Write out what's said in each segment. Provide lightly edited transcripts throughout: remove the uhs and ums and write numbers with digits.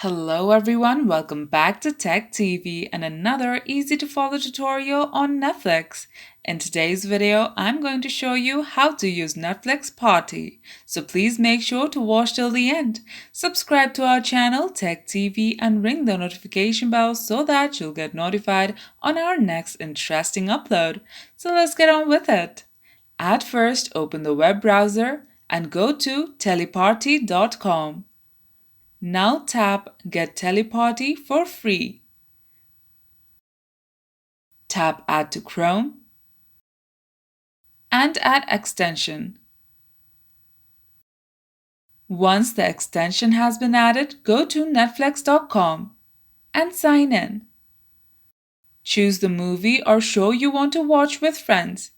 Hello everyone, welcome back to Tech TV and another easy to follow tutorial on Netflix. In today's video, I'm going to show you how to use Netflix Party. So please make sure to watch till the end. Subscribe to our channel Tech TV and ring the notification bell so that you'll get notified on our next interesting upload. So let's get on with it. At first, open the web browser and go to teleparty.com. Now tap Get Teleparty for free. Tap Add to Chrome and add extension. Once the extension has been added, go to netflix.com and sign in. Choose the movie or show you want to watch with friends.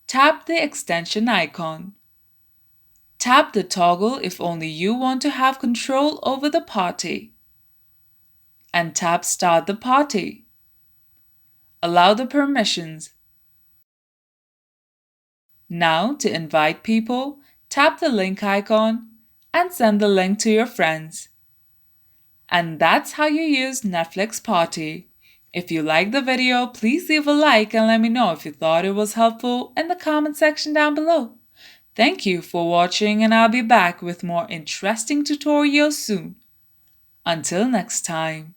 Tap the extension icon. Tap the toggle if only you want to have control over the party. And tap Start the Party. Allow the permissions. Now, to invite people, tap the link icon and send the link to your friends. And that's how you use Netflix Party. If you liked the video, please leave a like and let me know if you thought it was helpful in the comment section down below. Thank you for watching and I'll be back with more interesting tutorials soon. Until next time.